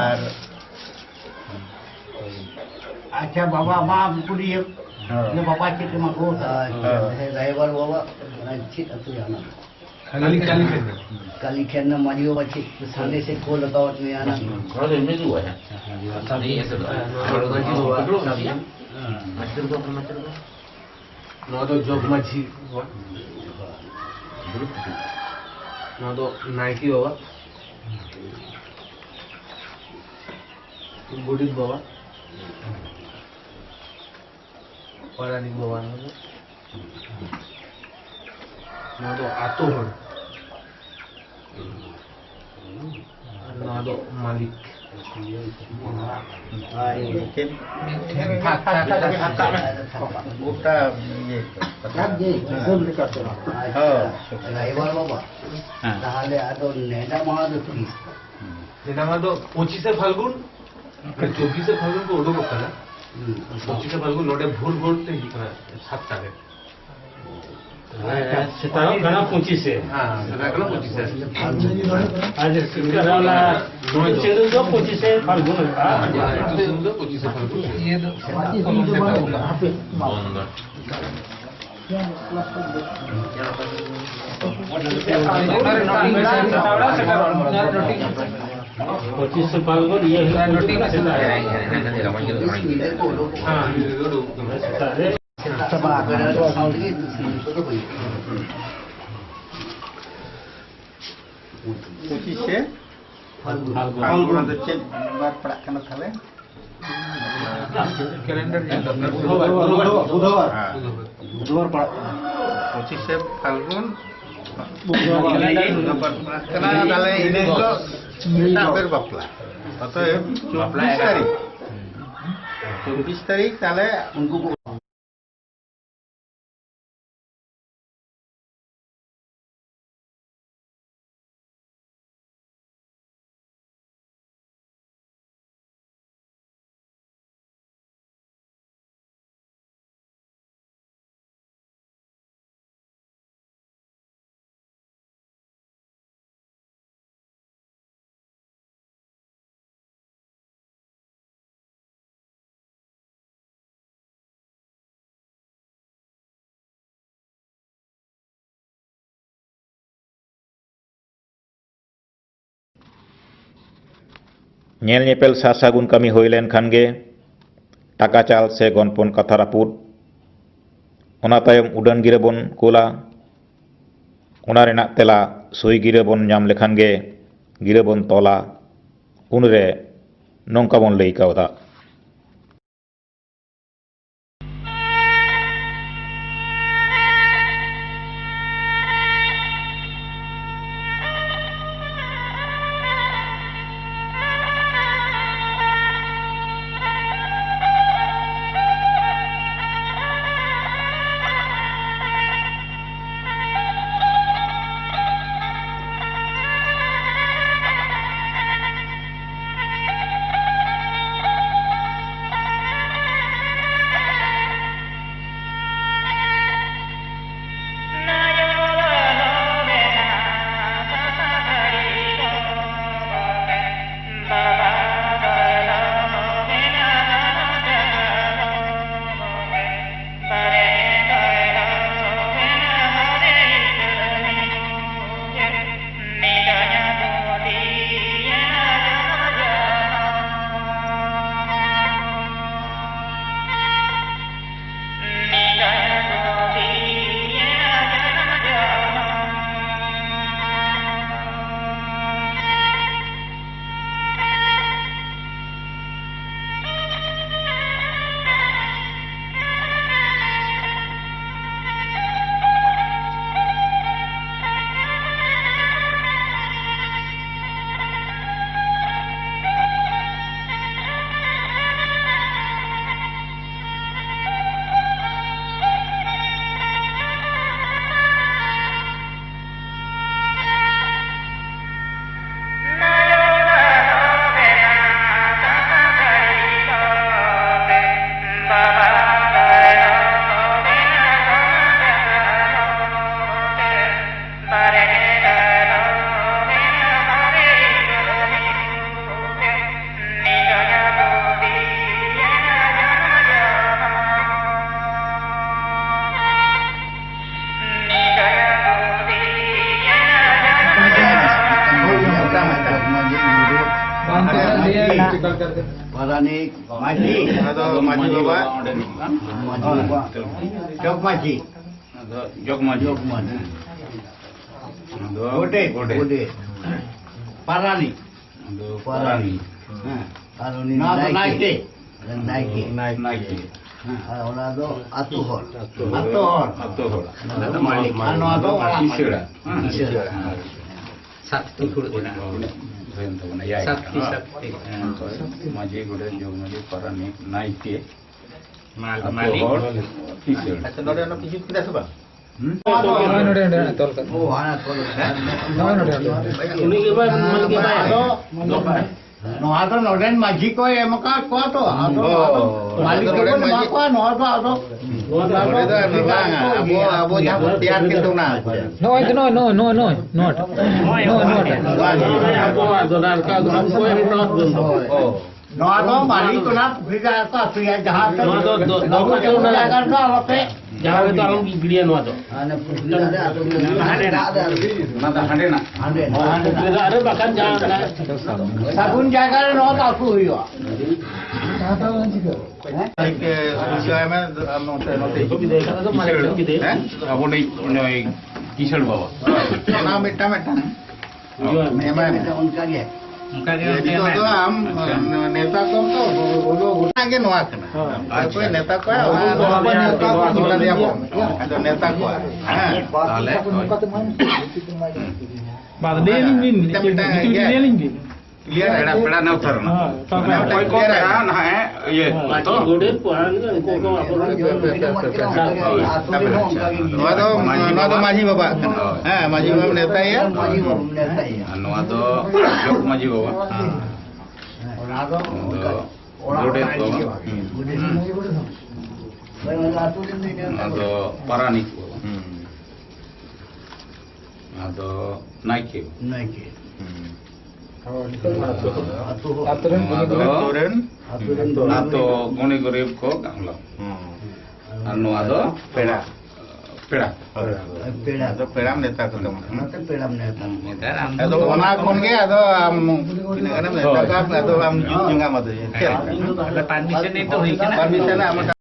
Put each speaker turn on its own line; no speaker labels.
আর
अच्छा बाबा माफ करिए ने बाबा चित में को ड्राइवर बाबा चित अतु जाना काली खेन न मारियो बच्चे संडे से को लगाओ में आना
kalau ini juga ya ini ya sudah kalau ngaji dua ya macam apa
नौदो जोग माझी नौदो नायकी बाबा बुढ़ित बाबा पौराणिक बाबा नौदो आतो हर नौदो मालिक
গোটা
ड्राइवर बाबा তাহলে আদো নেডা মাদো কি
नेता मादो 25 फाल्गुन 24 फाल्गुन को उड़ो करता है 25 फाल्गुन लोटे भूल भूल से 7 টাকা
সেটাও গানা 25 এ
हाँ সেটা গেল 25
আজ সিঙ্গারালা 25 এ ফাল্গুন
itu sudah 25 फाल्गुन ये
bondar
पच्चीस फाल्गुन ये
सब आगे साउंड की तो कोई
25 ফাল্গুন ᱫᱚ ᱪᱮᱫ ᱵᱟᱨ ᱯᱟᱲᱟᱜ ᱠᱟᱱᱟ ᱛᱟᱦᱞᱮ
कैलेंडर
বুধবার পাড়াᱜ 25 ফাল্গুন বুধবার পাড়াᱜ ᱠᱟᱱᱟ তাহলে ইনে হলো মেয়েদের বাপলা অতএব 24 তারিখ তাহলে
उनको
nyel nyepel sasagun kami hoilen khan ge taka chal se gonpon katha raput ona tayom udan gire bon kula ona renak tela soi gire bon nyam lekhan ge gire bon tola unre nongka bon lei kauda
Paranik Maji.
ᱟᱫᱚ ᱢᱟᱹᱡᱷᱤ ᱵᱟᱵᱟ
Maji Baba. Jog Maji.
jog maju.
Jog Maji.
Gode.
Gode. Paranik. Paranik. Paranik. Naike. Naike.
Naik.
Ona do atu hor. Atu hor.
Atau
Malik. Ano do
Isira.
Isira.
Sakti kudu ina. Sakti. Maji gode jog maju paranik naik. Malik. Isira.
ᱟᱪᱪᱷᱟ ᱱᱚᱰᱮ ᱚᱱᱟ ᱯᱤᱡᱩ ᱠᱮᱫᱟ ᱥᱮ ᱵᱟᱝ
Oh, ana tolo.
Ini gimana? Mana gimana?
No ado no den maji ko emaka ko to ado malik ko ma ko no ado
ᱱᱚᱰᱮ ᱫᱚ ᱵᱟᱝᱟ ᱟᱵᱚ ᱡᱟᱦᱟᱸ ᱵᱚᱱ ᱛᱮᱭᱟᱨ ᱠᱮᱫ ᱫᱚ ᱚᱱᱟ
No, not.
Aku adonan kau aku yang not
no ado malik ko na bhiga ka suya jahan to
No ado,
no ko na lagar na lote
Jangan itu alam gilian waktu.
ana putri ada ado ada
Nada handena.
ande
Tidak ada bahkan jangan.
sabun jaga no ta ku hiyo
કે વિષયમાં નોતે
Abu naik kisah bawa.
ના meta meta એમાં
unka ge
itu tuh am नेता को तो बोलो आगे नोआ कना कोई नेता को apa नेता को बोला dia को ada नेता को
Tale.
clear
Peda peda na utar na. Koi ko peda na hai ye.
Macam gede puan kan kau apa
nua do maji baba maji baba नेता ya
maji ko neta ya
Anu ado jog maju bawa.
ado
Gode bawa.
gode atu ni
Ado paranik bawa. Ado naik.
naike
turun
Atau guni gurib ko ganglo. Anu ado
peda
peda.
peda
ado pedam नेता ko teman
nata pedam neta
ado ona kon ge ado am kinagana नेता ko ado am junga madu
Permission itu
permission am